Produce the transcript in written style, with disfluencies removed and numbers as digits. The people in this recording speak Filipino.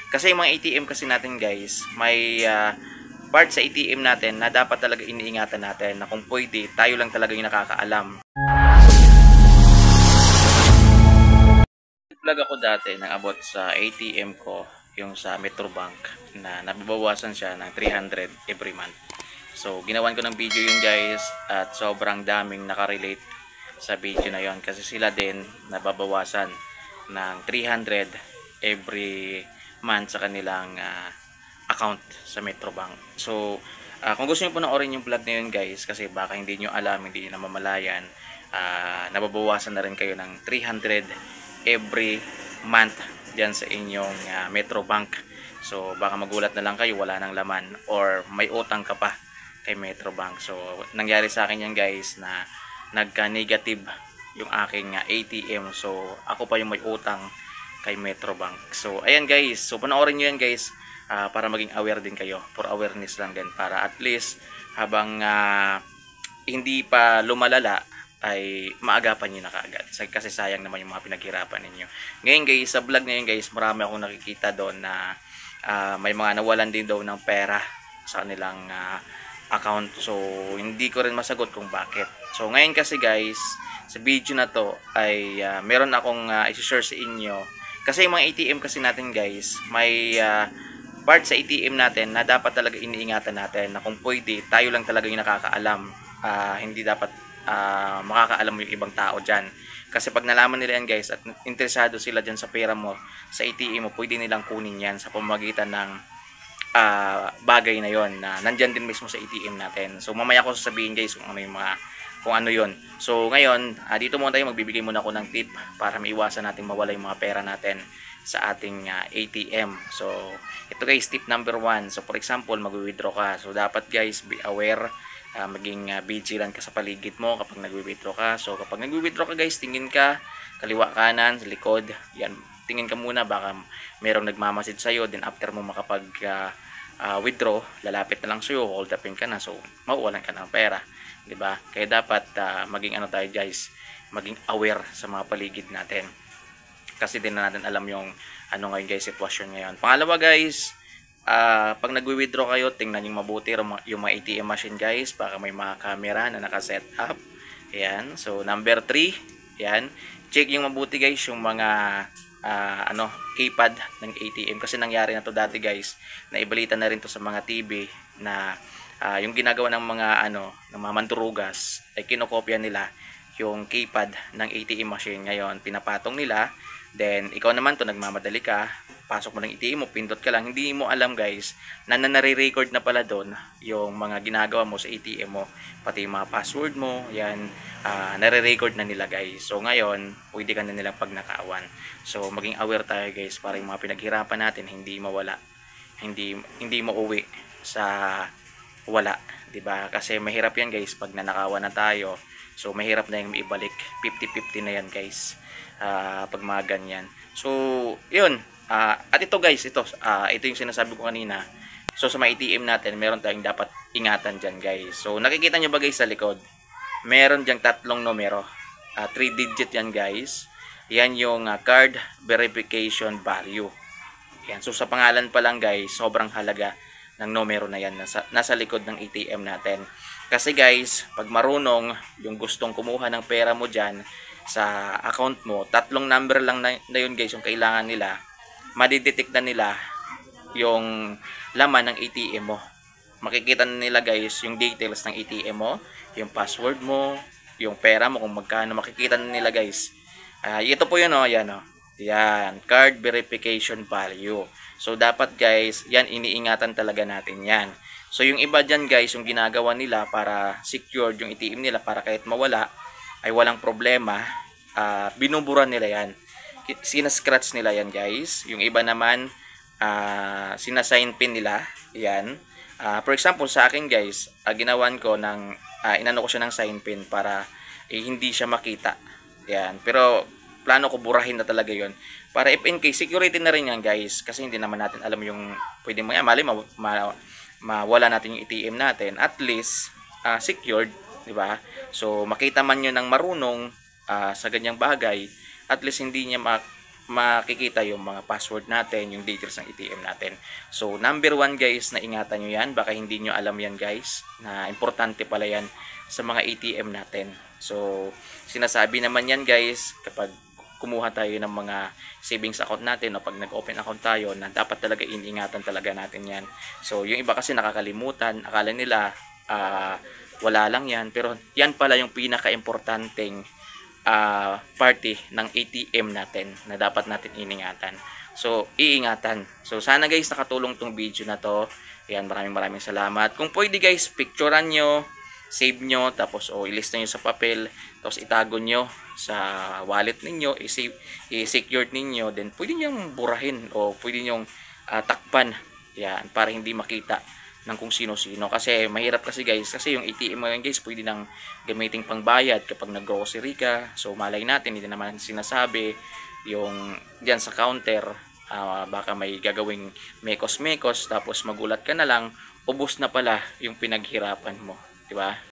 Kasi yung mga ATM kasi natin guys, may part sa ATM natin na dapat talaga iniingatan natin na kung pwede, tayo lang talaga yung nakakaalam. Vlog ako dati nang abot sa ATM ko, yung sa Metrobank, na nababawasan siya ng 300 every month. So, ginawan ko ng video yun guys, at sobrang daming nakarelate sa video na yon kasi sila din nababawasan ng 300 every month sa kanilang account sa Metrobank. So, kung gusto niyo panoorin yung vlog na yun guys, kasi baka hindi niyo alam, hindi niyo namamalayan, nababawasan na rin kayo ng 300 every month dyan sa inyong Metrobank. So, baka magulat na lang kayo, wala nang laman or may utang ka pa kay Metrobank. So, nangyari sa akin yan guys na nagka-negative yung aking ATM. So, ako pa yung may utang kay Metrobank. So, ayan guys. So, panoorin nyo yan guys para maging aware din kayo. For awareness lang din. Para at least habang hindi pa lumalala ay maagapan nyo na kaagad. Kasi sayang naman yung mga pinaghirapan ninyo. Ngayon guys, sa vlog na yun guys, marami akong nakikita doon na may mga nawalan din daw ng pera sa kanilang account. So, hindi ko rin masagot kung bakit. So, ngayon kasi guys, sa video na to ay meron akong i-share sa inyo. Kasi yung mga ATM kasi natin guys, may part sa ATM natin na dapat talaga iniingatan natin na kung pwede, tayo lang talaga yung nakakaalam. Hindi dapat makakaalam mo yung ibang tao dyan. Kasi pag nalaman nila yan guys at interesado sila dyan sa pera mo, sa ATM mo, pwede nilang kunin yan sa pamamagitan ng bagay na yon na nandyan din mismo sa ATM natin. So mamaya ko sasabihin guys kung ano yon. So ngayon, dito muna tayo, magbibigay muna ako ng tip para maiwasan natin mawala yung mga pera natin sa ating ATM. So ito guys, tip number 1. So for example, mag-withdraw ka. So dapat guys, be aware, maging vigilant ka sa paligid mo kapag nag-withdraw ka. So kapag nag-withdraw ka guys, tingin ka kaliwa kanan, sa likod. Yan, tingin ka muna, baka merong nagmamasid sa'yo. Then after mo makapag withdraw, lalapit na lang sa'yo, hold upin ka na. So mawawalan ka ng pera, diba? Kaya dapat maging tayo guys, maging aware sa mga paligid natin. Kasi din na natin alam yung ngayon guys, sitwasyon ngayon. Pangalawa guys, pag nagwi-withdraw kayo, tingnan yung mabuti yung mga ATM machine guys, baka may mga camera na naka-set up. Ayan. So number 3, yan, check yung mabuti guys yung mga keypad ng ATM. Kasi nangyari na to dati guys, naibalita na rin to sa mga TV na yung ginagawa ng mga ng mga mandurugas ay kinokopya nila yung keypad ng ATM machine. Ngayon pinapatong nila, then ikaw naman to nagmamadali ka, pasok mo ng ATM mo, pindot ka lang, hindi mo alam guys na nare-record na pala doon yung mga ginagawa mo sa ATM mo, pati yung mga password mo, yan, nare-record na nila guys. So ngayon, pwede ka na nilang pagnakawan. So maging aware tayo guys para yung mga pinaghirapan natin hindi mawala, hindi mauwi sa wala, 'di ba? Kasi mahirap yan guys pag nanakawan na tayo. So mahirap na yung maibalik. 50-50 na yan guys. Pag mga ganyan. So, yun. At ito guys, ito yung sinasabi ko kanina. So sa mga ATM natin, meron tayong dapat ingatan dyan guys. So nakikita nyo ba guys sa likod? Meron dyang 3 numero. 3 digit yan guys. Yan yung card verification value. Yan. So sa pangalan pa lang guys, sobrang halaga ng numero na yan nasa likod ng ATM natin. Kasi guys, pag marunong yung gustong kumuha ng pera mo dyan sa account mo, 3 number lang na yun guys yung kailangan nila, madidetect na nila yung laman ng ATM mo. Makikita na nila guys yung details ng ATM mo, yung password mo, yung pera mo kung magkano, makikita na nila guys. Ito po yun yan yan, card verification value. So dapat guys, yan iniingatan talaga natin yan. So yung iba dyan guys, yung ginagawa nila para secured yung ATM nila, para kahit mawala ay walang problema, binubura nila yan. Sinascratch nila yan guys. Yung iba naman, sinasign pin nila yan. For example sa akin guys, ginawan ko ng inano ko siya ng sign pin para hindi siya makita. Yan. Pero plano ko burahin na talaga yon para if in case, security na rin yan guys, kasi hindi naman natin alam yung pwede mo yan, mali mawala natin yung ATM natin, at least secured, di ba? So makita man yun ng marunong sa ganyang bagay, at least hindi niya makikita yung mga password natin, yung details ng ATM natin. So, number 1 guys, na ingatan nyo yan. Baka hindi nyo alam yan guys, na importante pala yan sa mga ATM natin. So, sinasabi naman yan guys, kapag kumuha tayo ng mga savings account natin o pag nag-open account tayo, na dapat talaga iningatan talaga natin yan. So, yung iba kasi nakakalimutan, akala nila wala lang yan, pero yan pala yung pinaka-importanteng party ng ATM natin na dapat natin iningatan. So, iingatan. So, sana guys nakatulong tong video na to. Ayan, maraming salamat. Kung pwede guys, picturean nyo, save nyo, tapos ilista nyo sa papel, tapos itago nyo sa wallet ninyo, i-secured ninyo, then pwede nyo burahin o pwede nyo takpan. Yan, para hindi makita ng kung sino-sino. Kasi mahirap kasi guys, kasi yung ATM ngayon guys, pwede nang gamitin pangbayad kapag nag-grocery ka. So malay natin, hindi naman sinasabi yung diyan sa counter, baka may gagawing mekos-mekos, tapos magulat ka na lang, ubos na pala yung pinaghirapan mo, di ba?